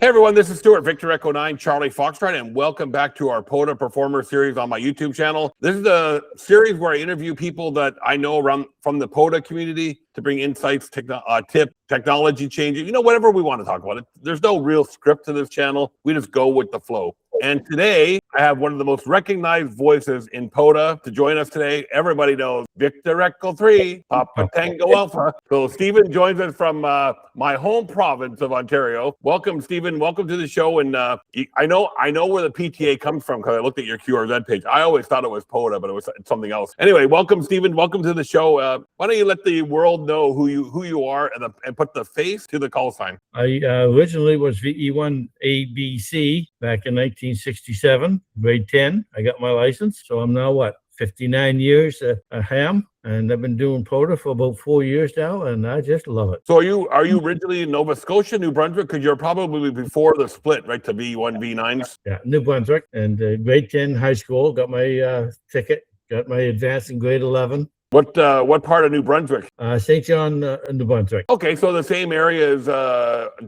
Hey everyone, this is Stuart, Victor Echo 9, Charlie Foxtrot, and welcome back to our POTA Performers series on my YouTube channel. This is the series where I interview people that I know around from the POTA community to bring insights, technology changes, whatever we want to talk about. There's no real script to this channel. We just go with the flow. And today, I have one of the most recognized voices in POTA to join us today. Everybody knows Victor Echo 3, Papa Tango Alpha. So Steven joins us from my home province of Ontario. Welcome, Steven. Welcome to the show. And I know where the PTA comes from because I looked at your QRZ page. I always thought it was POTA, but it was something else. Anyway, welcome, Steven. Welcome to the show. Why don't you let the world know who you are and put the face to the call sign? I originally was VE1ABC back in 1967, grade 10. I got my license. So I'm now, 59 years a ham. And I've been doing POTA for about 4 years now, and I just love it. So are you originally in Nova Scotia, New Brunswick? Because you're probably before the split, right, to V1, V9s? Yeah, New Brunswick. And grade 10 high school, got my ticket, got my advance in grade 11. What part of New Brunswick? St. John, New Brunswick. Okay, so the same area as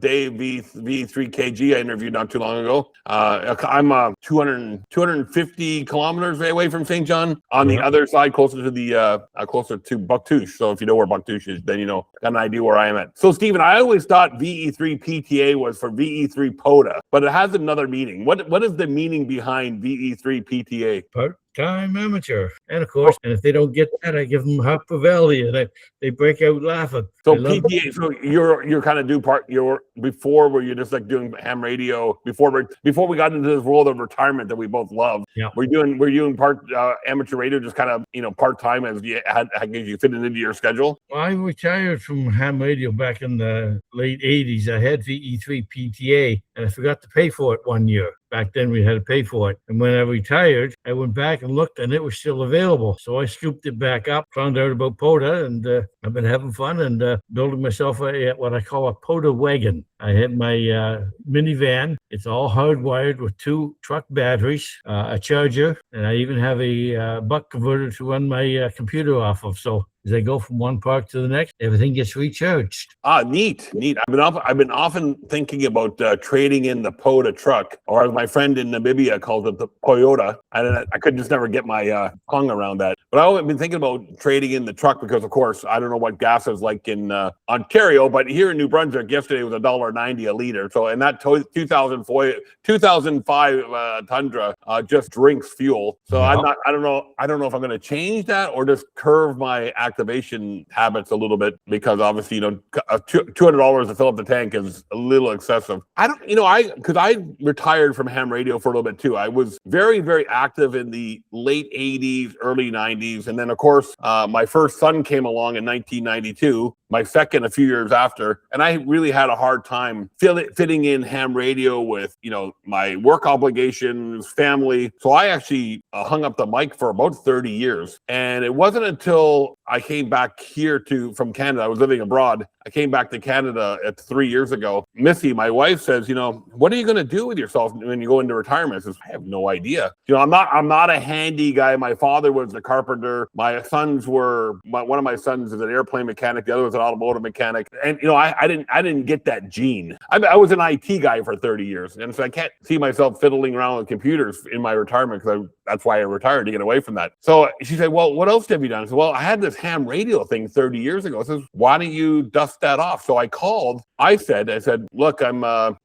Dave VE3PTA I interviewed not too long ago. I'm 250 kilometers away from St. John, on the other side, closer to Bucktouche. So if you know where Bucktouche is, then got an idea where I am at. So Steven, I always thought VE3PTA was for VE3 POTA, but it has another meaning. What is the meaning behind VE3PTA? Part-time amateur. And of course, and if they don't get that, I give them Harper Valley, and they break out laughing. So PTA, so you're kind of before where you're just like doing ham radio before we got into this world of retirement that we both love. Yeah. We're doing part amateur radio, just kind of part-time as you fit it into your schedule. Well, I retired from ham radio back in the late 80s. I had VE3PTA, and I forgot to pay for it one year. Back then, we had to pay for it. And when I retired, I went back and looked, and it was still available. So I scooped it back up, found out about POTA, and I've been having fun and building myself what I call a POTA wagon. I had my minivan. It's all hardwired with 2 truck batteries, a charger, and I even have a buck converter to run my computer off of. So as I go from one park to the next, everything gets recharged. Neat. I've been often thinking about trading in the POTA truck, or as my friend in Namibia calls it, the Toyota. I could just never get my tongue around that. But I've been thinking about trading in the truck because, of course, I don't know what gas is like in Ontario, but here in New Brunswick, yesterday was $1.90 a liter. So, and that 2005 Tundra just drinks fuel. So I don't know if I'm going to change that or just curve my activation habits a little bit, because obviously, $200 to fill up the tank is a little excessive. Because I retired from ham radio for a little bit too. I was very, very active in the late 80s, early 90s. And then of course, my first son came along in 1992, my second a few years after. And I really had a hard time fitting in ham radio with, my work obligations, family. So I actually hung up the mic for about 30 years. And it wasn't until I came back here from Canada. I was living abroad. I came back to Canada 3 years ago. Missy, my wife, says, what are you going to do with yourself when you go into retirement? I says, I have no idea. I'm not a handy guy. My father was a carpenter. One of my sons is an airplane mechanic. The other was an automotive mechanic. And, I didn't get that gene. I was an IT guy for 30 years. And so I can't see myself fiddling around with computers in my retirement, because that's why I retired, to get away from that. So she said, well, what else have you done? I said, well, I had this ham radio thing 30 years ago. I says, why don't you dust that off? So I called. I said, look, I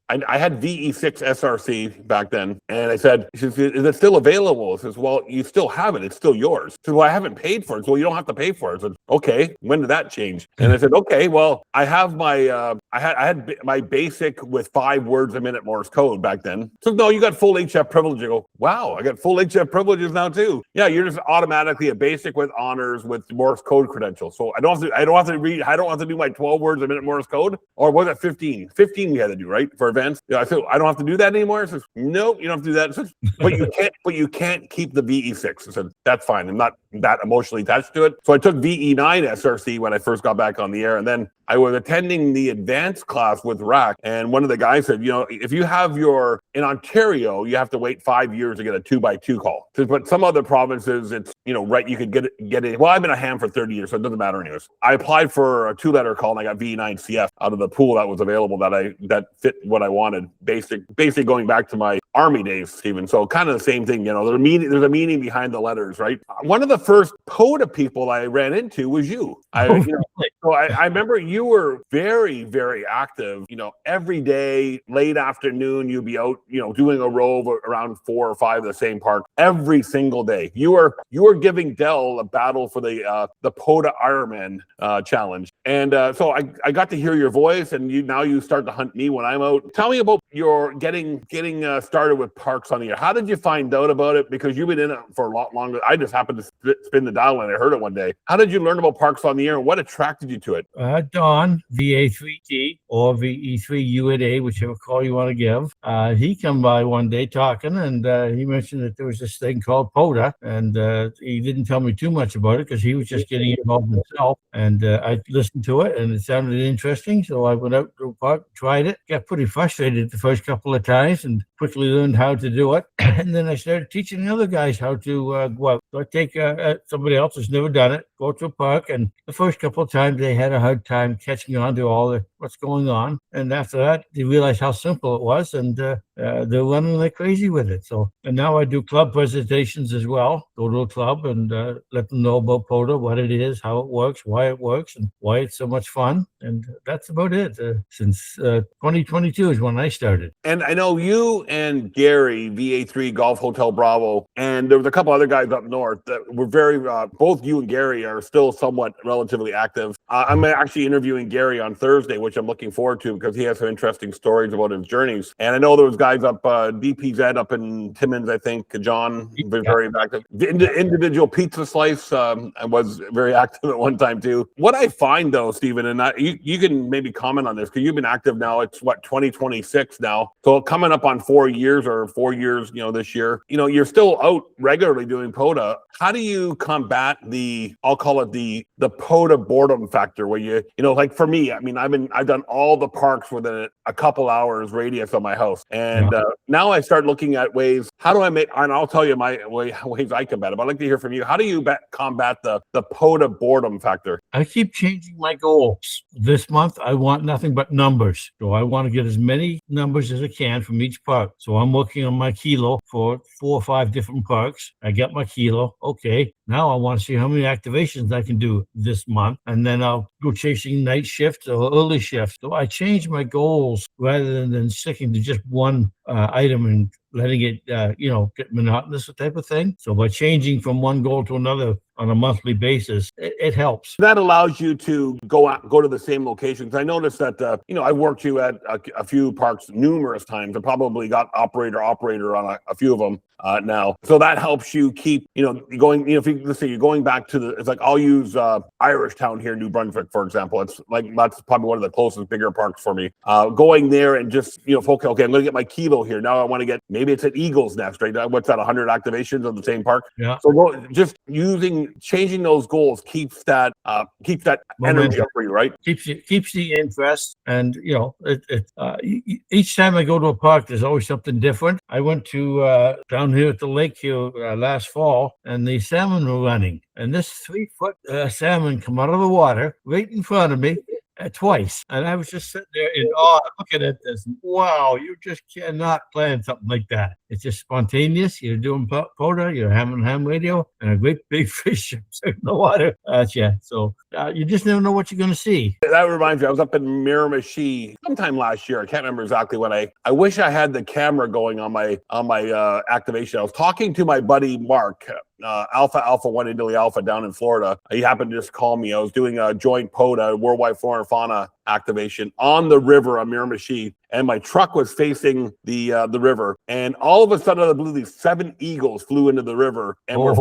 had VE6 SRC back then. And I said, she said, is it still available? I says, well, you still have it. It's still yours. She said, well, I haven't paid for it. So you don't have to pay for it. I said, okay, when did that change? And I said, okay, well, I have my, I had my basic with 5 words a minute Morse code back then. So no, you got full HF privilege. I go, wow, I got full HF privileges now too. Yeah, you're just automatically a basic with honors with Morse code credentials. So I don't have to do my 12 words a minute Morse code. Or was it 15? 15 we had to do, right? For events. Yeah, I said, I don't have to do that anymore. I said, nope, you don't have to do that. Said, but you can't keep the VE6. I said, that's fine. that emotionally attached to it. So I took VE9 SRC when I first got back on the air, and then I was attending the advanced class with RAC, and one of the guys said, if you have in Ontario, you have to wait 5 years to get a 2x2 call. But some other provinces, it's, right, you could get it. Well, I've been a ham for 30 years, so it doesn't matter anyways. I applied for a 2-letter call, and I got VE9 CF out of the pool that was available that fit what I wanted. Basically going back to my Army days, Steven. So kind of the same thing, there's a meaning behind the letters, right? One of the first POTA people I ran into was you. So I remember you were very, very active, every day, late afternoon, you'd be out, doing a rove around 4 or 5 of the same park every single day. You were giving Dell a battle for the POTA Ironman challenge. And so I got to hear your voice, and now you start to hunt me when I'm out. Tell me about your getting started with parks on the air. How did you find out about it? Because you've been in it for a lot longer. I just happened to spin the dial when I heard it one day. How did you learn about parks on the air, and what attracted you to it? Don, VA3T or VE3UTA, whichever call you want to give. He come by one day talking, and he mentioned that there was this thing called POTA, and he didn't tell me too much about it because he was just getting involved himself. And I listened to it, and it sounded interesting. So I went out to the park, tried it, got pretty frustrated the first couple of times, and quickly learned how to do it. And then I started teaching the other guys how to go out. So I take somebody else who's never done it, go to a park, and the first couple of times they had a hard time catching on to all what's going on. And after that, they realized how simple it was, and they're running like crazy with it. So, and now I do club presentations as well. Go to a club and let them know about POTA, what it is, how it works, and why it's so much fun. And that's about it. Since 2022 is when I started. And I know you and Gary, VA3 Golf Hotel Bravo, and there was a couple other guys up north that were very, both you and Gary are still somewhat relatively active. I'm actually interviewing Gary on Thursday, which I'm looking forward to because he has some interesting stories about his journeys. And I know there was guys up, DPZ up in Timmins, I think, John, very active. Individual Pizza Slice was very active at one time too. What I find though, Steven, and you can maybe comment on this because you've been active now, it's 2026 now. So coming up on 4 years this year, you're still out regularly doing POTA. How do you combat I'll call it the POTA boredom factor where like for me, I mean, I've done all the parks within a couple hours radius of my house. And now I start looking at ways, how do I and I'll tell you my ways I combat it, but I'd like to hear from you. How do you combat the POTA boredom factor? I keep changing my goals. This month, I want nothing but numbers. So I want to get as many numbers as I can from each park. So I'm working on my kilo for 4 or 5 different parks. I got my kilo. Okay. Now I want to see how many activations I can do this month. And then I'll go chasing night shifts or early shifts. So I change my goals rather than sticking to just one item and letting it, get monotonous type of thing. So by changing from one goal to another on a monthly basis, it helps. That allows you to go to the same locations. I noticed that, I worked you at a few parks numerous times. I probably got operator on a few of them now. So that helps you keep, going, if let's say you're going back to it's like, I'll use Irish Town here in New Brunswick, for example. It's like, that's probably one of the closest bigger parks for me. Going there and just, focus, okay, I'm going to get my kilo here. Now I want to get, maybe it's at Eagle's Nest, right? What's that, 100 activations of the same park? Yeah. So just changing those goals keeps that energy up for you, right? Keeps the interest, and each time I go to a park, there's always something different. I went to down here at the lake here last fall, and the salmon were running, and this 3-foot salmon come out of the water right in front of me. Twice, and I was just sitting there in awe looking at this. Wow, you just cannot plan something like that. It's just spontaneous. You're doing POTA, you're having ham radio, and a great big fish jumps in the water at you. So you just never know what you're going to see. That reminds me, I was up in Miramichi sometime last year. I can't remember exactly when. I wish I had the camera going on my activation. I was talking to my buddy Mark, Alpha 1 Italy Alpha down in Florida. He happened to just call me. I was doing a joint POTA, Worldwide Flora and Fauna activation on the river on Miramichi, and my truck was facing the river, and all of a sudden out of the blue, these 7 eagles flew into the river, and we're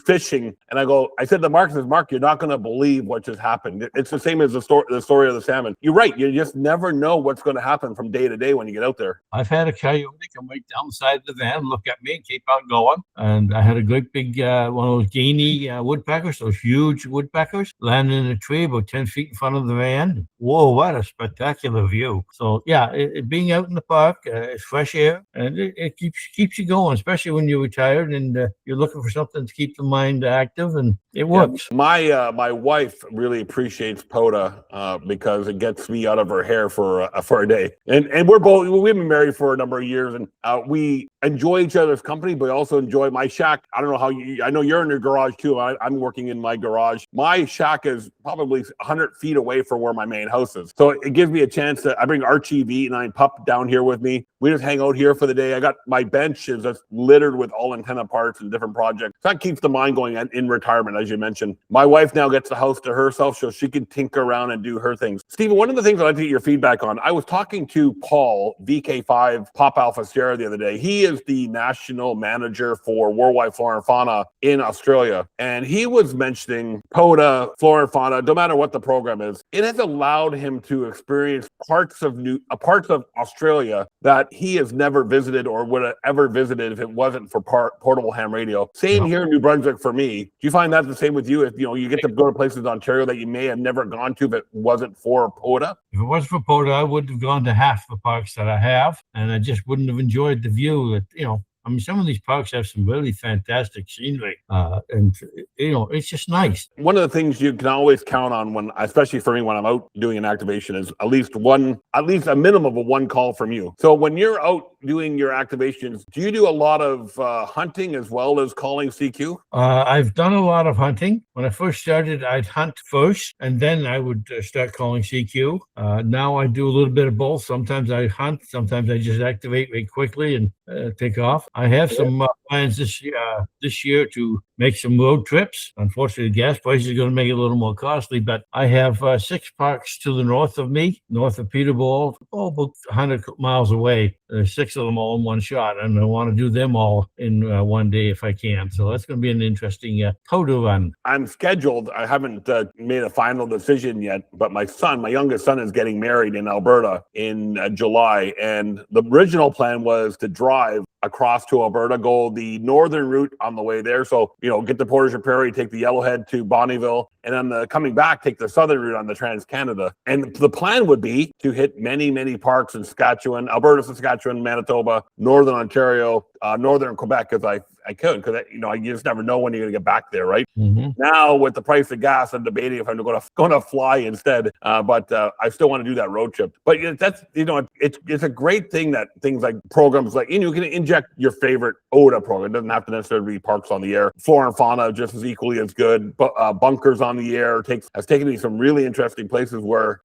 fishing. And I said to Mark, Mark, you're not going to believe what just happened. It's the same as the story of the salmon. You're right. You just never know what's going to happen from day to day when you get out there. I've had a coyote come right down the side of the van, look at me, and keep on going. And I had a great big one of those gainy woodpeckers, those huge woodpeckers, land in a tree about 10 feet in front of the van. Whoa, what a spectacular view. So yeah, being out in the park, it's fresh air, and it keeps you going, especially when you're retired and you're looking for something to keep the mind active, and it works. Yeah, my wife really appreciates POTA because it gets me out of her hair for a day. And we've been married for a number of years, and we enjoy each other's company, but also enjoy my shack. I don't know how I know you're in your garage too. I'm working in my garage. My shack is probably 100 feet away from where my main house is. So it gives me a chance I bring Archie, V9 Pup down here with me. We just hang out here for the day. I got my bench is just littered with all antenna parts and different projects. So that keeps the mind going in retirement, as you mentioned. My wife now gets the house to herself so she can tinker around and do her things. Steven, one of the things I'd like to get your feedback on, I was talking to Paul, VK5 Pop Alpha Sierra the other day. He is the national manager for Worldwide Flora and Fauna in Australia. And he was mentioning POTA, Flora and Fauna, no matter what the program is, it has allowed him to experience parts of Australia that he has never visited or would have ever visited if it wasn't for portable ham radio. Same here in New Brunswick for me. Do you find that the same with you? If you get to go to places in Ontario that you may have never gone to if it wasn't for POTA? If it wasn't for POTA, I wouldn't have gone to half the parks that I have, and I just wouldn't have enjoyed the view that, I mean, some of these parks have some really fantastic scenery, and it's just nice. One of the things you can always count on especially for me, when I'm out doing an activation, is at least a minimum of one call from you. So when you're out doing your activations, do you do a lot of hunting as well as calling CQ? I've done a lot of hunting. When I first started, I'd hunt first, and then I would start calling CQ. Now I do a little bit of both. Sometimes I hunt, sometimes I just activate very quickly and take off. I have some plans this year to make some road trips. Unfortunately, gas prices are going to make it a little more costly, but I have 6 parks to the north of me, north of Peterborough, about 100 miles away. There's 6 of them all in one shot, and I want to do them all in one day if I can. So that's going to be an interesting POTA run. I'm scheduled. I haven't made a final decision yet, but my youngest son is getting married in Alberta in July, and the original plan was to drive across to Alberta, go the northern route on the way there. So, get the Portage Prairie, take the Yellowhead to Bonnyville, and then coming back, take the southern route on the Trans-Canada. And the plan would be to hit many, many parks in Saskatchewan, Alberta, Saskatchewan, Manitoba, Northern Ontario, Northern Quebec, because I could, because you just never know when you're going to get back there, right? Mm-hmm. Now with the price of gas, I'm debating if I'm going to fly instead. But I still want to do that road trip. But that's it's a great thing that things like programs like you can inject your favorite OTA program. It doesn't have to necessarily be Parks on the Air. Flora and Fauna just as equally as good. But Bunkers on the Air has taken me some really interesting places where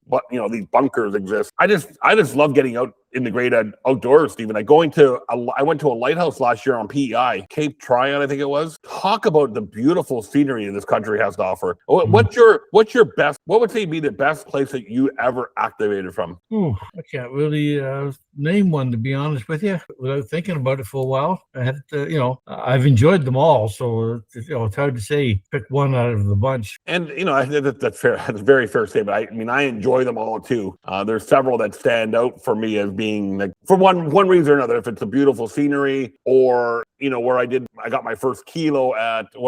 these bunkers exist. I just love getting out in the great outdoors, Stephen. I went to a lighthouse last year on PEI, Cape Tryon, I think it was. Talk about the beautiful scenery this country has to offer. What would say be the best place that you ever activated from? I can't really name one, to be honest with you, without thinking about it for a while. I had to, I've enjoyed them all, so it's hard to say pick one out of the bunch. And I think that's fair. That's a very fair statement. I enjoy them all too. There's several that stand out for me as being for one reason or another. If it's a beautiful scenery, or where I got my first kilo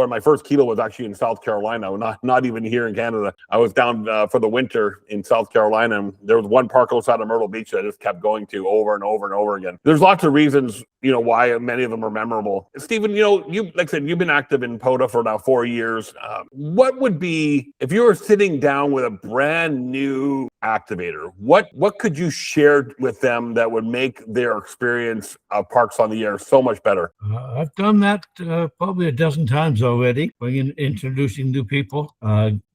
my first kilo was actually in South Carolina, not even here in Canada. I was down for the winter in South Carolina, and there was one park outside of Myrtle Beach that I just kept going to over and over and over again. There's lots of reasons, why many of them are memorable. Stephen, you like I said, you've been active in POTA for now 4 years. What would be, if you were sitting down with a brand new activator, what could you share with them that would make their experience of Parks on the Air so much better? I've done that probably a dozen times already, introducing new people.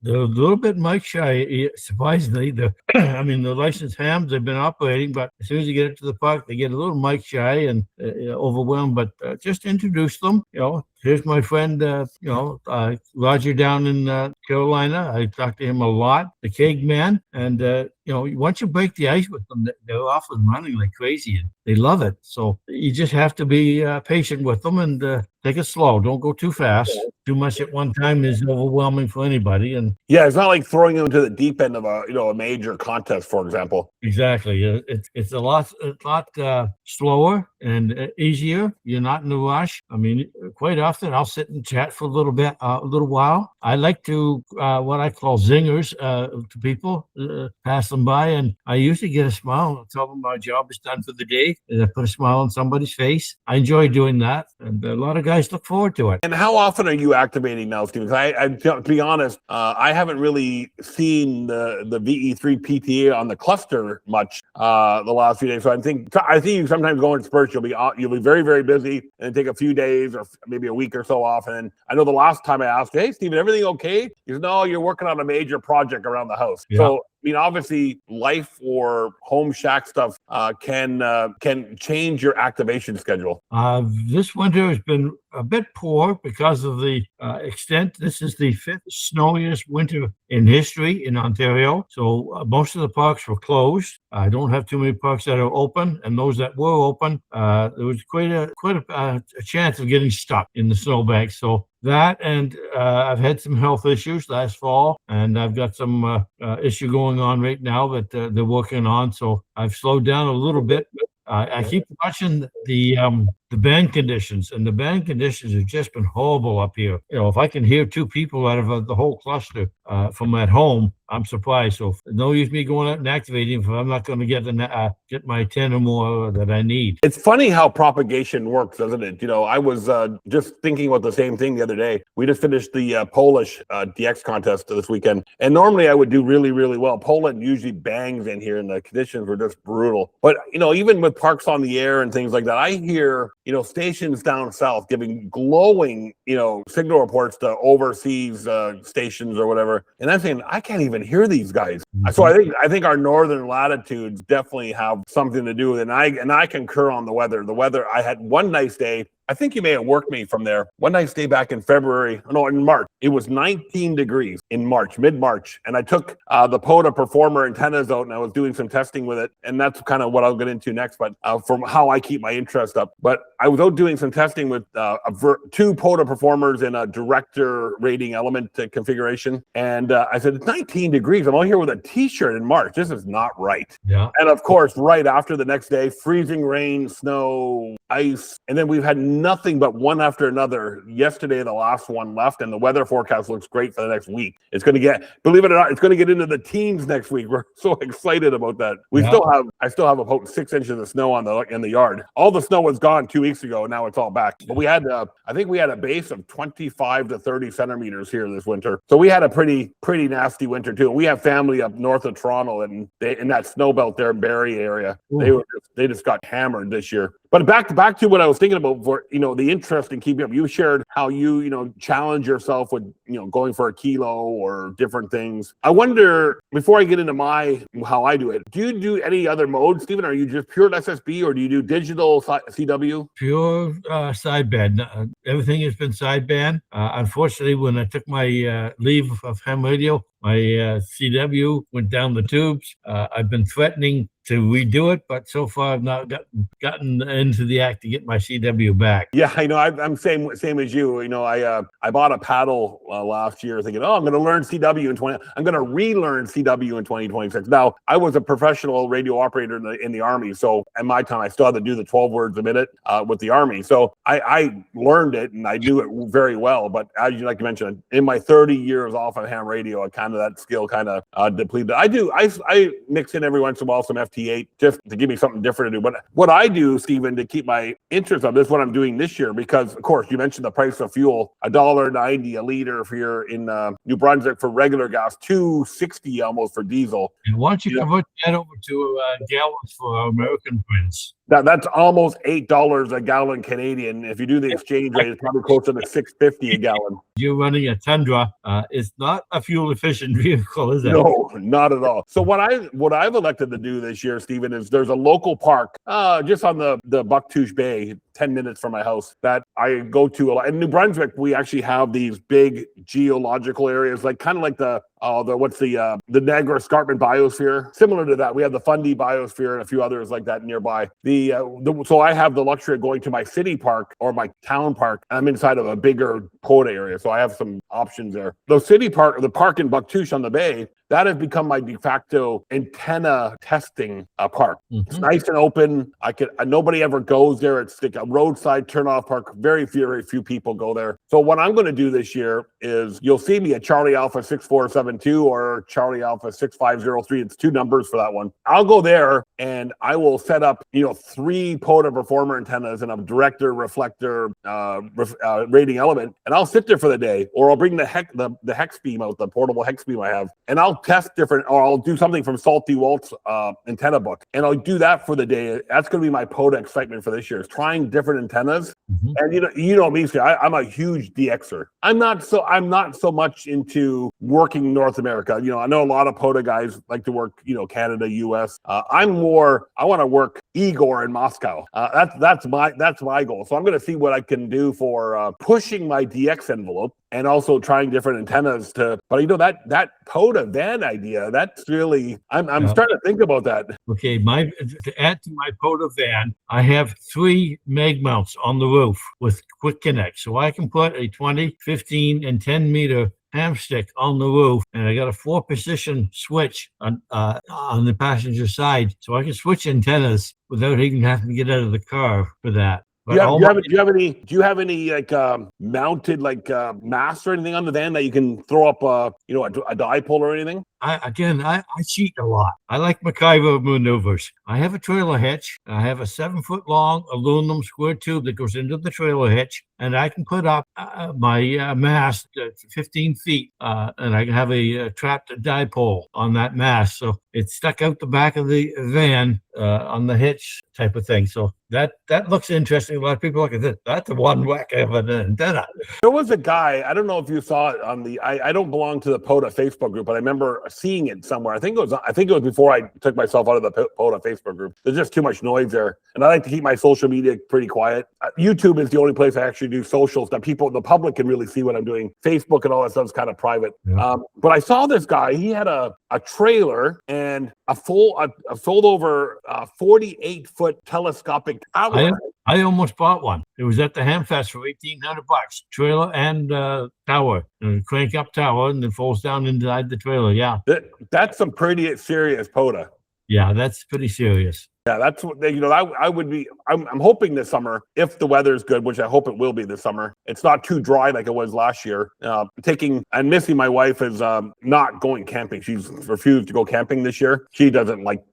They're a little bit mic shy, surprisingly. The licensed hams have been operating, but as soon as you get into the park, they get a little mic shy and overwhelmed. But just introduce them. Here's my friend, Roger down in Carolina. I talked to him a lot, the Keg Man, and once you break the ice with them, they're off and running like crazy, and they love it. So you just have to be patient with them and take it slow. Don't go too fast. Too much at one time is overwhelming for anybody. And yeah, it's not like throwing them into the deep end of a major contest, for example. Exactly. It's a lot slower and easier. You're not in a rush. I mean, quite often I'll sit and chat for a little while. I like to what I call zingers to people, pass them by, and I usually get a smile. I'll tell them my job is done for the day, and I put a smile on somebody's face. I enjoy doing that, and a lot of guys look forward to it. And how often are you activating now, Steven? I to be honest, I haven't really seen the VE3PTA on the cluster much the last few days. So I think you sometimes go in spurts. You'll be very, very busy and take a few days or maybe a week or so off. And then I know the last time I asked, "Hey, Steven, everything okay?" He said, "No, you're working on a major project around the house." Yeah. So I mean, obviously, life or home shack stuff can change your activation schedule. This winter has been a bit poor because of the extent. This is the 5th snowiest winter in history in Ontario. So most of the parks were closed. I don't have too many parks that are open, and those that were open, there was quite a chance of getting stuck in the snowbank. So that, and I've had some health issues last fall, and I've got some issue going on right now that they're working on. So I've slowed down a little bit. I keep watching the band conditions, and the band conditions have just been horrible up here. If I can hear 2 people out of the whole cluster from at home, I'm surprised. So no use me going out and activating if I'm not going to get my 10 or more that I need. It's funny how propagation works, isn't it? I was just thinking about the same thing the other day. We just finished the Polish DX contest this weekend, and normally I would do really, really well. Poland usually bangs in here, and the conditions were just brutal. But even with parks on the air and things like that, I hear stations down south giving glowing signal reports to overseas stations or whatever, and I'm saying I can't even hear these guys. Mm-hmm. So I think our northern latitudes definitely have something to do with it. And I concur on the weather. The weather, I had one nice day. I think you may have worked me from there. One nice day back in in March. It was 19 degrees in March, mid-March. And I took the POTA Performer antennas out, and I was doing some testing with it. And that's kind of what I'll get into next, but from how I keep my interest up. But I was out doing some testing with 2 POTA Performers in a director rating element configuration. And I said, it's 19 degrees. I'm out here with a t-shirt in March. This is not right. Yeah. And of course, right after the next day, freezing rain, snow, ice. And then we've had nothing but one after another. Yesterday, the last one left, and the weather forecast looks great for the next week. It's going to get, believe it or not, it's going to get into the teens next week. We're so excited about that. I still have about 6 inches of snow in the yard. All the snow was gone 2 weeks ago. Now it's all back. But we had, I think we had a base of 25 to 30 centimeters here this winter. So we had a pretty nasty winter too. We have family up north of Toronto, and in that snow belt there, Barrie area. Ooh. They just got hammered this year. But back to what I was thinking about for the interest in keeping up. You shared how you challenge yourself with going for a kilo or different things. I wonder, before I get into how I do it, do you do any other modes, Steven? Are you just pure SSB, or do you do digital CW? Pure sideband. Everything has been sideband. Unfortunately, when I took my leave of ham radio, my CW went down the tubes. I've been threatening to redo it, but so far I've not gotten into the act to get my CW back. Yeah, I know. I'm same as you. I bought a paddle last year, thinking, I'm going to learn CW I'm going to relearn CW in 2026. Now, I was a professional radio operator in the Army, so at my time I still had to do the 12 words a minute with the Army. So I learned it and I do it very well. But as you mentioned, in my 30 years off of ham radio, that skill depleted. I mix in every once in a while some FT8 just to give me something different to do. But what I do, Steven, to keep my interest up, this is what I'm doing this year, because of course you mentioned the price of fuel, $1.90 a liter here in New Brunswick for regular gas, $2.60 almost for diesel. And why don't you convert that over to gallons for our American friends? That's almost $8 a gallon Canadian. If you do the exchange rate, it's probably closer to $6.50 a gallon. You're running a Tundra. It's not a fuel efficient vehicle, is it? No, not at all. So what I've elected to do this year, Steven, is there's a local park just on the Bucktouche Bay, 10 minutes from my house that I go to a lot. In New Brunswick, we actually have these big geological areas, like kind of like the Niagara Escarpment biosphere. Similar to that, we have the Fundy biosphere and a few others like that nearby. So I have the luxury of going to my city park or my town park. I'm inside of a bigger POTA area, so I have some options there. The city park, the park in Bucktouche on the bay, that has become my de facto antenna testing park. It's nice and open. Nobody ever goes there. It's like a roadside turn-off park. Very few people go there. So what I'm going to do this year is you'll see me at Charlie Alpha 6472 or Charlie Alpha 6503. It's 2 numbers for that one. I'll go there and I will set up, 3 POTA Performer antennas and a director, reflector, rating element, and I'll sit there for the day, or I'll bring the hex beam out, the portable hex beam I have, and I'll test different, or I'll do something from Salty Walt's antenna book, and I'll do that for the day. That's going to be my POTA excitement for this year, is trying different antennas. And you know me, I'm a huge DXer. I'm not so much into working North America. I know a lot of POTA guys like to work, Canada, US. I want to work Igor in Moscow. That's my goal. So I'm going to see what I can do for pushing my DX envelope, and also trying different antennas but that POTA van idea, that's really, I'm starting to think about that. Okay, to add to my POTA van, I have 3 mag mounts on the roof with quick connect. So I can put a 20, 15, and 10 meter ham stick on the roof, and I got a 4-position switch on the passenger side, so I can switch antennas without even having to get out of the car for that. Do you have any like mounted like masts or anything on the van that you can throw up a dipole or anything? I cheat a lot. I like MacGyver maneuvers. I have a trailer hitch. I have a 7-foot long aluminum square tube that goes into the trailer hitch, and I can put up my mast at 15 feet, and I can have a trapped dipole on that mast. So it's stuck out the back of the van on the hitch type of thing. So that looks interesting. A lot of people look at this. That's a one whack of an antenna. There was a guy, I don't know if you saw it on I don't belong to the POTA Facebook group, but I remember seeing it somewhere. I think it was before I took myself out of the POTA Facebook group. There's just too much noise there, and I like to keep my social media pretty quiet. YouTube is the only place I actually do socials that the public can really see what I'm doing. Facebook and all that stuff is kind of private. Yeah. But I saw this guy. He had a trailer and a fold over 48-foot telescopic tower. I almost bought one. It was at the Hamfest for $1,800. Trailer and tower, and crank up tower, and then folds down inside the trailer. Yeah, that's some pretty serious POTA. Yeah, that's pretty serious. Yeah, that's what I would be. I'm hoping this summer, if the weather's good, which I hope it will be this summer. It's not too dry like it was last year. Missy, my wife, is not going camping. She's refused to go camping this year. She doesn't like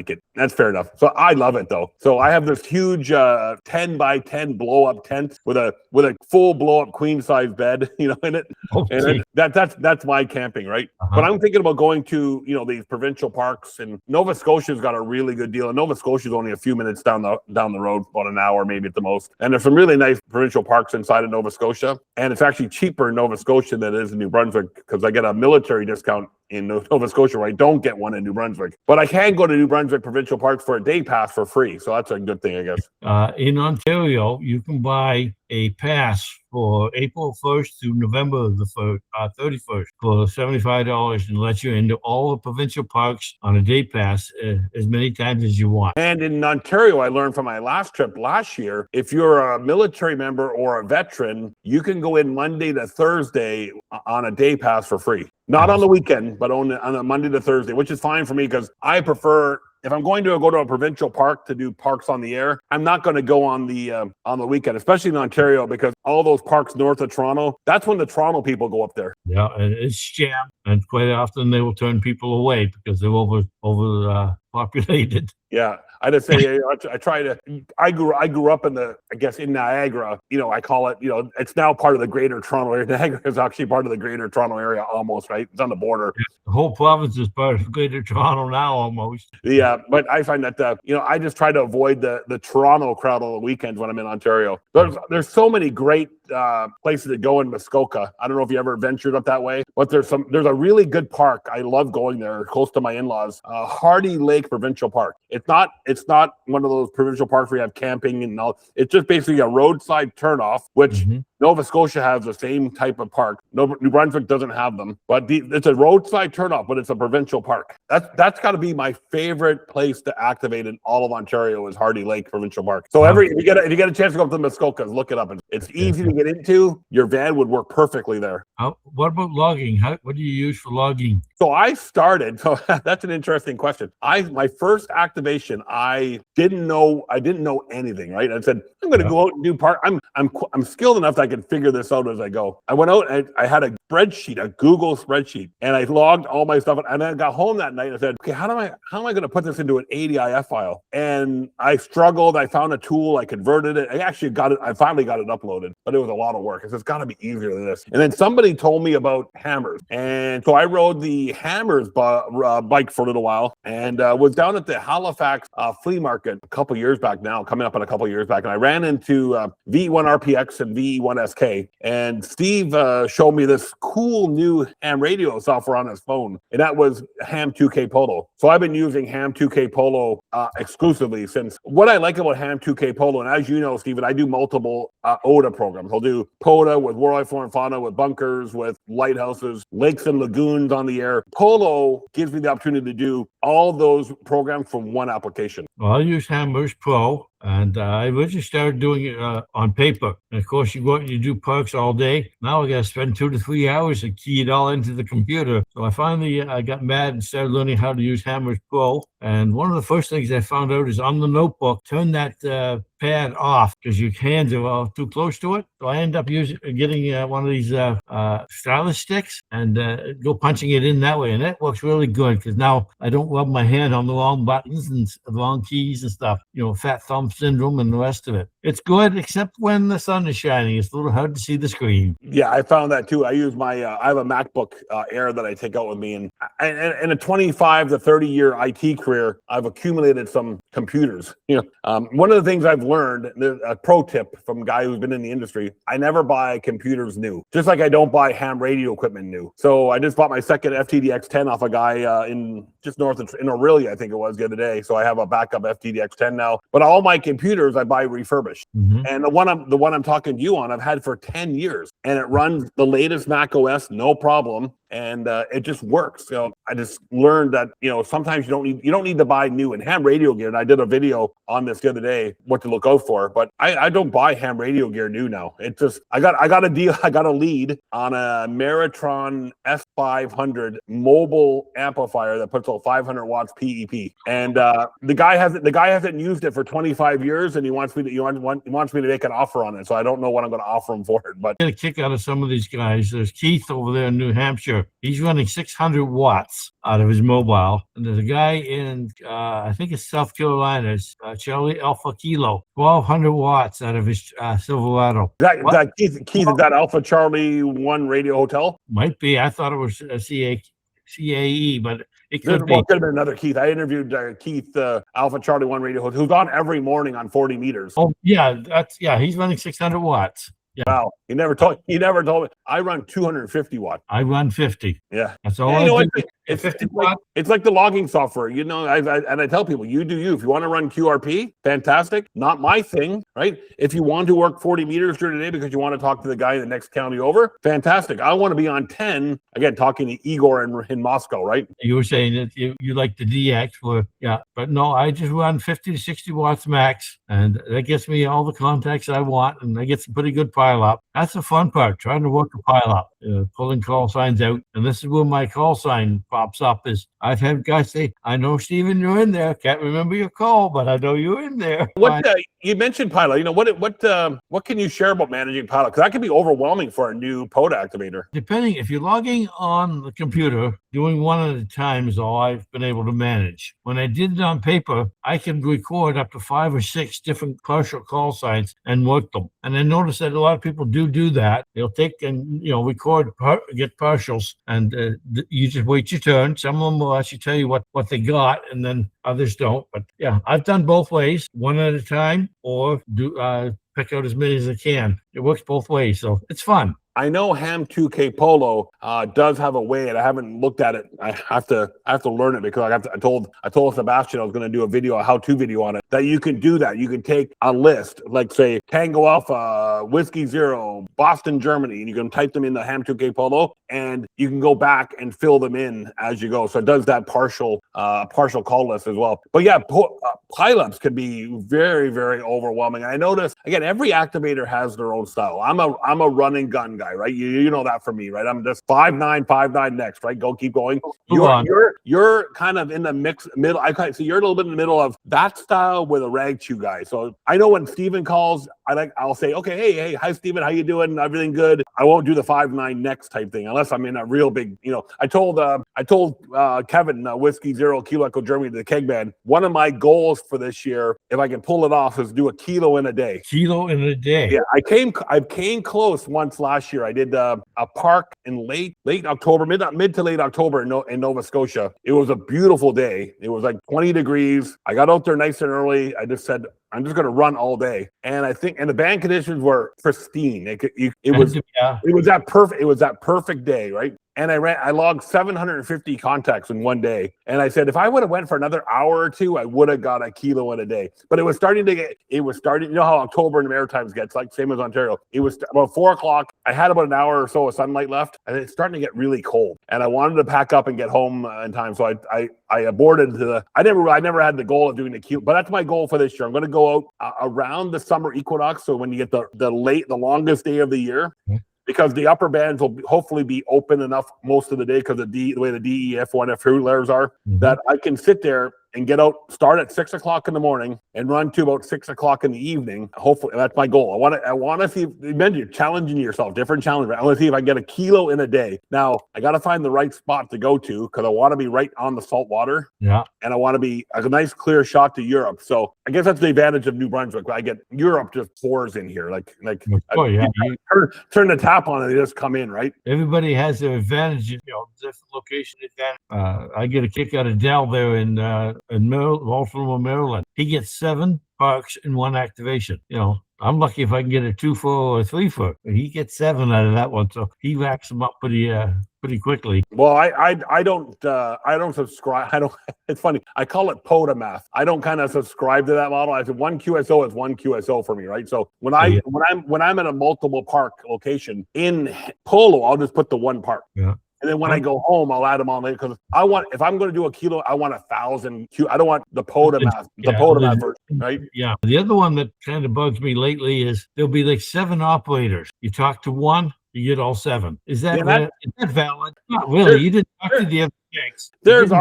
it. That's fair enough. So I love it though. So I have this huge 10 by 10 blow up tent with a full blow up queen size bed, in it. Okay. And that's my camping, right? But I'm thinking about going to these provincial parks, and Nova Scotia's got a really good deal. And Nova Scotia is only a few minutes down the road, about an hour maybe at the most. And there's some really nice provincial parks inside of Nova Scotia. And it's actually cheaper in Nova Scotia than it is in New Brunswick, because I get a military discount in Nova Scotia where I don't get one in New Brunswick. But I can go to New Brunswick provincial parks for a day pass for free. So that's a good thing, I guess. In Ontario, you can buy a pass for April 1st through November the 31st for $75 and let you into all the provincial parks on a day pass as many times as you want. And in Ontario, I learned from my last trip last year, if you're a military member or a veteran, you can go in Monday to Thursday on a day pass for free. Not on the weekend, but on a Monday to Thursday, which is fine for me, because I prefer, if I'm going to go to a provincial park to do parks on the air, I'm not going to go on the weekend, especially in Ontario, because all those parks north of Toronto, that's when the Toronto people go up there. Yeah, and it's jammed, and quite often they will turn people away because they're over populated. Yeah. I just say I grew up in in Niagara, I call it, it's now part of the greater Toronto area. Niagara is actually part of the greater Toronto area almost, right? It's on the border. The whole province is part of greater Toronto now almost. Yeah, but I find that, I just try to avoid the Toronto crowd on the weekends when I'm in Ontario. There's so many great places to go in Muskoka. I don't know if you ever ventured up that way, but there's a really good park. I love going there, close to my in-laws, Hardy Lake Provincial Park. It's It's not one of those provincial parks where you have camping and all. It's just basically a roadside turnoff, which Nova Scotia has the same type of park. New Brunswick doesn't have them, but it's a roadside turnoff, but it's a provincial park. That's got to be my favorite place to activate in all of Ontario is Hardy Lake Provincial Park. So if you get a chance to go up to Muskokas, look it up. It's easy to get into. Your van would work perfectly there. What about logging? What do you use for logging? So I started. So that's an interesting question. My first activation, I didn't know anything. Right? I said I'm going to go out and do park. I'm skilled enough that I can figure this out as I go. I went out and I had a spreadsheet, a Google spreadsheet, and I logged all my stuff. And then I got home that night and I said, okay, how am I going to put this into an ADIF file? And I struggled. I found a tool. I converted it. I actually got it. I finally got it uploaded, but it was a lot of work. It's got to be easier than this. And then somebody told me about hammers, and so I rode the hammers bike for a little while, and was down at the Halifax flea market a couple years back now, coming up in a couple years back, and I ran into VE1 RPX and VE1 SK, and Steve showed me this cool new ham radio software on his phone, and that was Ham 2K Polo. So I've been using Ham 2K Polo exclusively since. What I like about Ham 2K Polo, and as you know, Steven, I do multiple OTA programs. I'll do POTA with Wildlife Flora and Fauna, with bunkers, with lighthouses, lakes and lagoons on the air. Polo gives me the opportunity to do all those programs from one application. Well, I use Hammers Pro, and I originally started doing it on paper. And of course, you go out and you do parks all day. Now I got to spend 2 to 3 hours to key it all into the computer. So I got mad and started learning how to use Hammers Pro. And one of the first things I found out is on the notebook, turn that pad off because your hands are too close to it. So I end up getting one of these stylus sticks and go punching it in that way. And that works really good because now I don't rub my hand on the wrong buttons and the wrong keys and stuff. Fat thumb syndrome and the rest of it. It's good, except when the sun is shining. It's a little hard to see the screen. Yeah, I found that too. I use I have a MacBook Air that I take out with me, and in a 25 to 30 year IT career, I've accumulated some computers. One of the things I've learned, a pro tip from a guy who's been in the industry, I never buy computers new. Just like I don't buy ham radio equipment new. So I just bought my second FTDX10 off a guy in just north of in Aurelia, I think it was the other day. So I have a backup FTDX10 now. But all my computers I buy refurbished. And the one I'm talking to you on, I've had for 10 years, and it runs the latest Mac OS, no problem. And it just works. So I just learned that sometimes you don't need to buy new and ham radio gear. And I did a video on this the other day, what to look out for. But I don't buy ham radio gear new now. It just I got a deal. I got a lead on a Meritron S500 mobile amplifier that puts out 500 watts PEP. And the guy hasn't used it for 25 years, and he wants me to make an offer on it. So I don't know what I'm going to offer him for it. But I get a kick out of some of these guys. There's Keith over there in New Hampshire. He's running 600 watts out of his mobile. And there's a guy in, I think it's South Carolina, Charlie Alpha Kilo, 1,200 watts out of his Silverado. Keith, is that Alpha Charlie 1 Radio Hotel? Might be. I thought it was CAE, but it could be. Could have been another Keith. I interviewed Keith, Alpha Charlie 1 Radio Hotel, who's on every morning on 40 meters. Oh, yeah. He's running 600 watts. Yeah. Wow. He never told me. I run 250 watts. I run 50. Yeah. That's all I do. It's like the logging software, I tell people, you do you. If you want to run QRP, fantastic. Not my thing, right? If you want to work 40 meters during the day because you want to talk to the guy in the next county over, fantastic. I want to be on 10, again, talking to Igor in Moscow, right? You were saying that you like the DX, but no, I just run 50 to 60 watts max, and that gets me all the contacts I want, and I get some pretty good pile up. That's the fun part, trying to work a pile up, pulling call signs out. And this is where my call sign pops up is I've had guys say, I know, Steven, you're in there. Can't remember your call, but I know you're in there. You mentioned pilot. What can you share about managing pilot? Because that can be overwhelming for a new POTA activator. Depending, if you're logging on the computer, doing one at a time is all I've been able to manage. When I did it on paper, I can record up to 5 or 6 different partial call signs and work them. And I noticed that a lot of people do that. They'll take and record, get partials, and you just wait your turn. Some of them will actually tell you what they got, and then others don't. But yeah, I've done both ways, one at a time, or do pick out as many as I can. It works both ways, so it's fun. I know Ham 2K Polo does have a way, and I haven't looked at it. I have to learn it because I told Sebastian I was going to do a video, a how-to video on it. That you can do that. You can take a list, like say Tango Alpha, Whiskey Zero, Boston, Germany, and you can type them in the Ham 2K Polo, and you can go back and fill them in as you go. So it does that partial call list as well. But yeah, pileups can be very, very overwhelming. I notice again, every activator has their own style. I'm a run and gun guy, right? You know that for me, right? I'm just 5.9 next, right? Keep going. You're kind of in the middle. So you're a little bit in the middle of that style with a rag chew guy. So I know when Steven calls, I'll say, okay, hey, hi Steven, how you doing? Everything good? I won't do the 5.9 next type thing unless I'm in a real big, I told Kevin, Whiskey Zero Kilo Echo Germany, the keg man, one of my goals for this year, if I can pull it off, is do a kilo in a day. Kilo in a day. Yeah, I came close once last year. I did a park in late October, mid to late October in Nova Scotia. It was a beautiful day. It was like 20 degrees. I got out there nice and early. I just said, I'm just going to run all day. And I think, and the band conditions were pristine. It was that perfect day, right? And I logged 750 contacts in one day. And I said, if I would have went for another hour or two, I would have got a kilo in a day. But it was starting, you know how October in the Maritimes gets, like same as Ontario. It was about 4 o'clock. I had about an hour or so of sunlight left, and it's starting to get really cold. And I wanted to pack up and get home in time. So I aborted I never had the goal of doing the kilo, but that's my goal for this year. I'm going to go out around the summer equinox. So when you get the longest day of the year, because the upper bands will hopefully be open enough most of the day because of the way the DEF 1F fruit layers are, that I can sit there and get out, start at 6 o'clock in the morning and run to about 6 o'clock in the evening. Hopefully that's my goal. I want to see, you're challenging yourself, different challenge. I want to see if I can get a kilo in a day. Now I got to find the right spot to go to because I want to be right on the salt water. Yeah. And I want to be a nice clear shot to Europe. So I guess that's the advantage of New Brunswick. I get Europe just pours in here. Turn the tap on and they just come in, right? Everybody has their advantage, different location advantage. I get a kick out of Dell there in Baltimore, Maryland. He gets 7 parks in one activation. I'm lucky if I can get a 2-4 or a 3-4. He gets 7 out of that one, so he racks them up pretty quickly. Well, I don't subscribe. It's funny. I call it POTA math. I don't kind of subscribe to that model. I said one QSO is one QSO for me, right? So when I'm at a multiple park location in Polo, I'll just put the one park. Yeah. And then when I go home, I'll add them on later because if I'm going to do a kilo, I want 1,000. I don't want the POTA math, math version, right? Yeah. The other one that kind of bugs me lately is there'll be like 7 operators. You talk to one, you get all 7. Is that valid? Not really. You didn't talk to the other 6. There's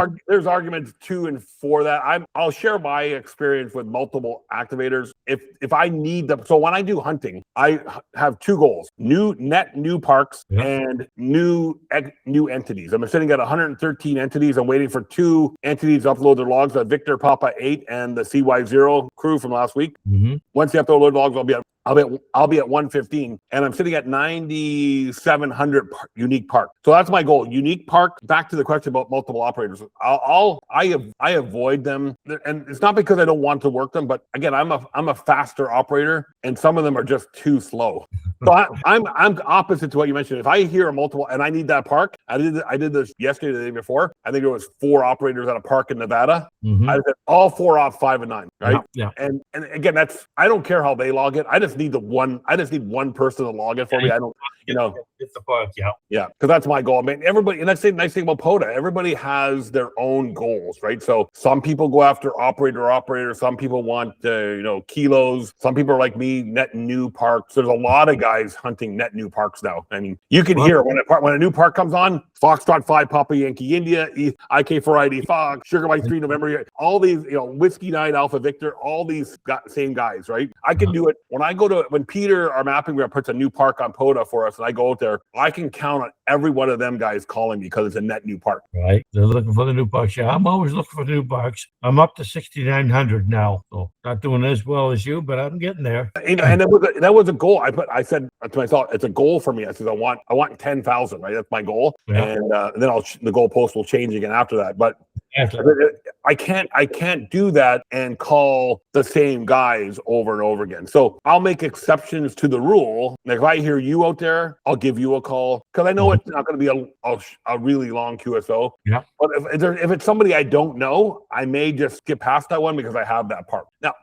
arguments to and for that. I'll share my experience with multiple activators. If I need them, so when I do hunting, I have 2 goals: new parks and new entities. I'm sitting at 113 entities. I'm waiting for 2 entities to upload their logs: the Victor Papa 8 and the CY0 crew from last week. Mm-hmm. Once they upload logs, I'll be at 115, and I'm sitting at 9,700 unique park. So that's my goal. Unique park. Back to the question about multiple operators. I avoid them, and it's not because I don't want to work them, but again, I'm a faster operator, and some of them are just too slow. So I'm opposite to what you mentioned. If I hear a multiple and I need that park, I did this yesterday, the day before. I think there was 4 operators at a park in Nevada. Mm-hmm. I said all 4 off 5 and 9, right? Yeah. And again, I don't care how they log it. I just need one person to log it for me. I don't, it's the park, yeah, because that's my goal. I mean, everybody, and that's the nice thing about POTA. Everybody has their own goals, right? So some people go after operator. Some people want kilos. Some people are like me, net new parks. There's a lot of guys hunting net new parks now. I mean, you can hear when a new park comes on, Foxtrot 5 Papa Yankee India, IK4ID Fox, Sugar Mike 3 November, all these, Whiskey 9 Alpha Victor, all these same guys, right? I can do it when Peter, our mapping rep, puts a new park on POTA for us, and I go out there, I can count on every one of them guys calling me because it's a net new park. Right. They're looking for the new parks. Yeah, I'm always looking for new parks. I'm up to 6,900 now. So not doing as well as you, but I'm getting there. And that was a goal. I said to myself, it's a goal for me. I said, I want 10,000, right? That's my goal. Yeah. And then the goalpost will change again after that. But I can't do that and call the same guys over and over again. So I'll make exceptions to the rule. Like if I hear you out there, I'll give you a call because I know it's not going to be a really long QSO. Yeah. But if it's somebody I don't know, I may just skip past that one because I have that part. Now,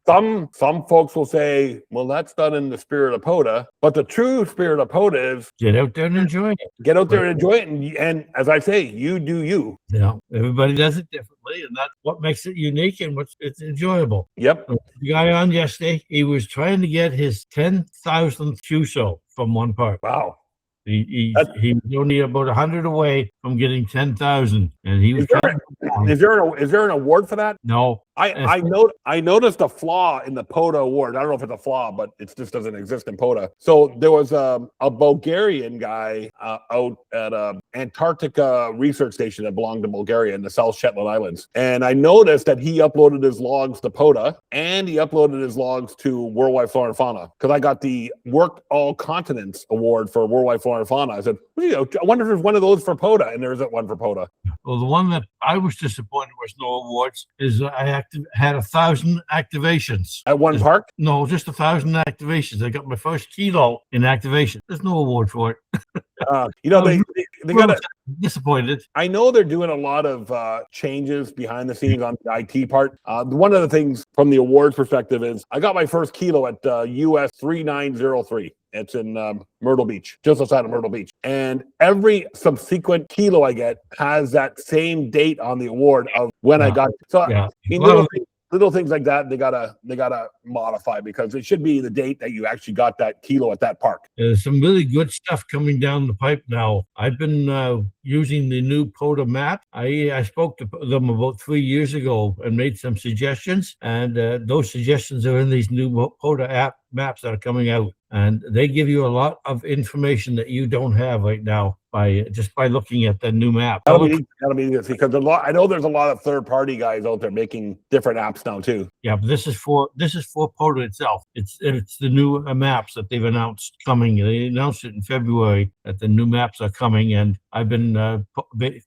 some folks will say, well, that's done in the spirit of POTA. But the true spirit of POTA is get out there and enjoy it. Get out there and enjoy it. And as I say, you do you. Yeah. Everybody does it differently. And that's what makes it unique and it's enjoyable. Yep. The guy on yesterday, he was trying to get his 10,000th QSO from one park. Wow. He was only about 100 away from getting 10,000, and he was. Is there an award for that? No. I noticed a flaw in the POTA award. I don't know if it's a flaw, but it just doesn't exist in POTA. So there was a Bulgarian guy out at a Antarctica research station that belonged to Bulgaria in the South Shetland Islands, and I noticed that he uploaded his logs to POTA and he uploaded his logs to Worldwide Flora and Fauna because I got the Worked All Continents award for Worldwide Flora and Fauna. I said, I wonder if there's one of those for POTA, and there isn't one for POTA. Well, the one that I was disappointed was no awards is I had 1,000 activations at one park. No, just 1,000 activations. I got my first kilo in activation. There's no award for it. They got disappointed. I know they're doing a lot of changes behind the scenes on the IT part. One of the things from the awards perspective is I got my first kilo at US 3903. It's in Myrtle Beach, just outside of Myrtle Beach. And every subsequent kilo I get has that same date on the award of when I got it. So little things like that, they gotta modify because it should be the date that you actually got that kilo at that park. There's some really good stuff coming down the pipe now. I've been using the new POTA map. I spoke to them about 3 years ago and made some suggestions, and those suggestions are in these new POTA app maps that are coming out, and they give you a lot of information that you don't have right now by looking at the new map. That'll be because I know there's a lot of third-party guys out there making different apps now too. Yeah, but this is for POTA itself. It's the new maps that they've announced coming. They announced it in February that the new maps are coming, and I've been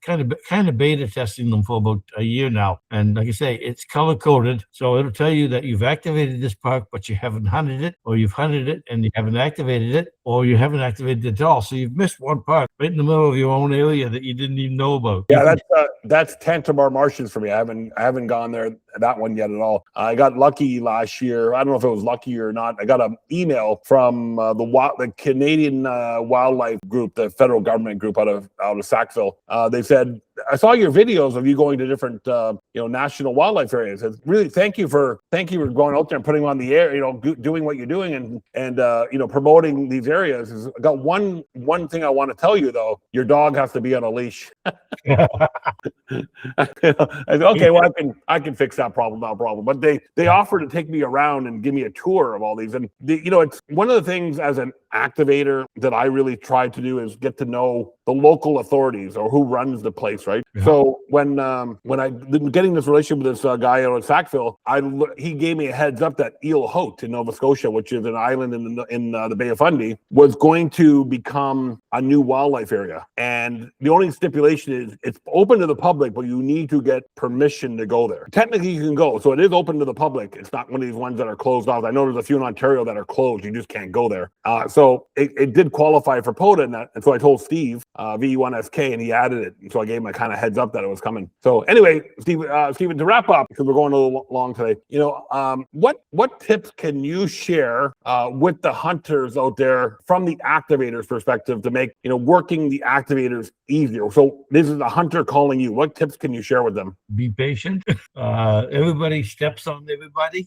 kind of beta testing them for about a year now. And like I say, it's color coded, so it'll tell you that you've activated this park, but you haven't hunted it, or you've hunted it and you haven't activated it, or you haven't activated it at all. So you've missed one park right in the middle of your own area that you didn't even know about. Yeah, that's Tantamar Marshes for me. I haven't gone there that one yet at all. I got lucky last year. I don't know if it was lucky or not. I got an email from the Canadian Wildlife Group, the federal government group out of Sackville. They said, I saw your videos of you going to different national wildlife areas. It's really thank you for going out there and putting on the air, doing what you're doing and promoting these areas. I got one thing I want to tell you though. Your dog has to be on a leash. I said, okay, well I can fix that problem, not a problem. But they offered to take me around and give me a tour of all these. And it's one of the things as an activator that I really try to do is get to know the local authorities or who runs the place, right? Yeah. So when I'm getting this relationship with this guy out at Sackville, he gave me a heads up that Eel Haute in Nova Scotia, which is an island in the Bay of Fundy, was going to become a new wildlife area. And the only stipulation is it's open to the public, but you need to get permission to go there. Technically, you can go. So it is open to the public. It's not one of these ones that are closed off. I know there's a few in Ontario that are closed. You just can't go there. So it did qualify for POTA, and so I told Steve, VE1SK, and he added it. And so I gave him a kind of heads up that it was coming. So anyway, Steven, to wrap up, because we're going a little long today, what tips can you share with the hunters out there from the activators perspective to make working the activators easier? So this is a hunter calling you. What tips can you share with them? Be patient. Everybody steps on everybody.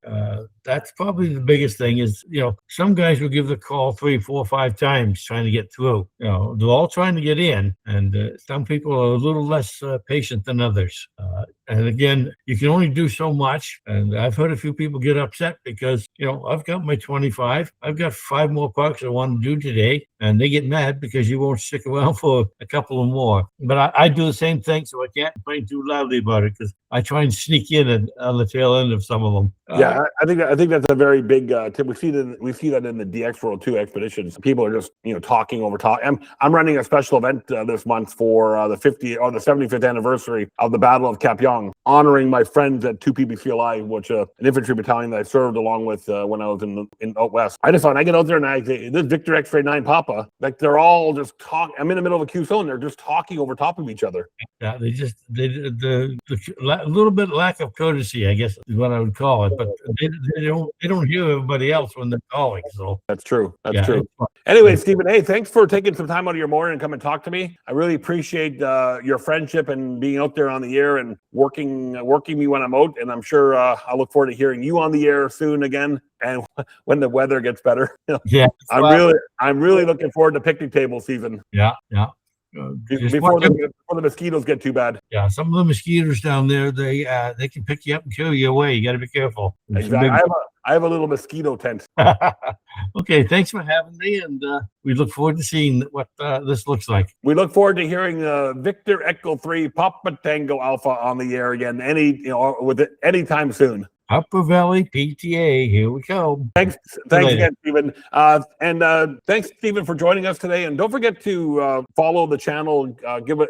That's probably the biggest thing is, some guys will give the call 3, 4, 5 times trying to get through. They're all trying to get in, and some people are a little less patient than others. And again, you can only do so much. And I've heard a few people get upset because, I've got my 25. I've got 5 more parks I want to do today. and they get mad because you won't stick around for a couple of more. But I do the same thing, so I can't complain too loudly about it because I try and sneak in on the tail end of some of them. Yeah, I think that's a very big tip. We see that in the DX World 2 expeditions. People are just talking over talk. I'm running a special event this month for the 75th anniversary of the Battle of Kapyong, honoring my friends at 2 PBCLI, which an infantry battalion that I served along with when I was in out west. I just found I get out there and I say, this Victor X-Ray 9 Papa, like they're all just talking. I'm in the middle of a QSO and they're just talking over top of each other. Yeah, the little bit lack of courtesy, I guess, is what I would call it. But they don't hear everybody else when they're calling. So that's true. That's true. Anyway, Steven, hey, thanks for taking some time out of your morning and come and talk to me. I really appreciate your friendship and being out there on the air and working me when I'm out. And I'm sure I look forward to hearing you on the air soon again. And when the weather gets better, yeah, I'm really looking forward to picnic table season. Yeah. Before the mosquitoes get too bad. Yeah, some of the mosquitoes down there, they can pick you up and carry you away. You got to be careful. Exactly. I have a little mosquito tent. Okay, thanks for having me, and we look forward to seeing what this looks like. We look forward to hearing Victor Echo 3 Papa Tango Alpha on the air again anytime soon. Upper Valley PTA, here we go. Thanks again, Steven. And thanks, Steven, for joining us today. And don't forget to follow the channel,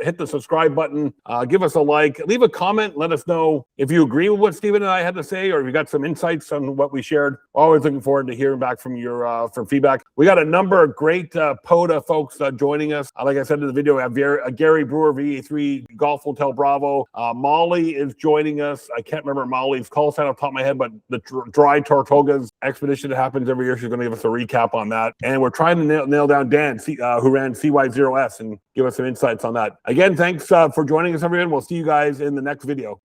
hit the subscribe button, give us a like, leave a comment, let us know if you agree with what Steven and I had to say, or if you got some insights on what we shared. Always looking forward to hearing back from your from feedback. We got a number of great POTA folks joining us. Like I said in the video, we have Gary Brewer, VE3 Golf Hotel Bravo. Molly is joining us. I can't remember Molly's call sign off the top of my head, but the Dry Tortugas expedition that happens every year, she's going to give us a recap on that. And we're trying to nail down Dan, who ran CY0S, and give us some insights on that. Again, thanks for joining us, everyone. We'll see you guys in the next video.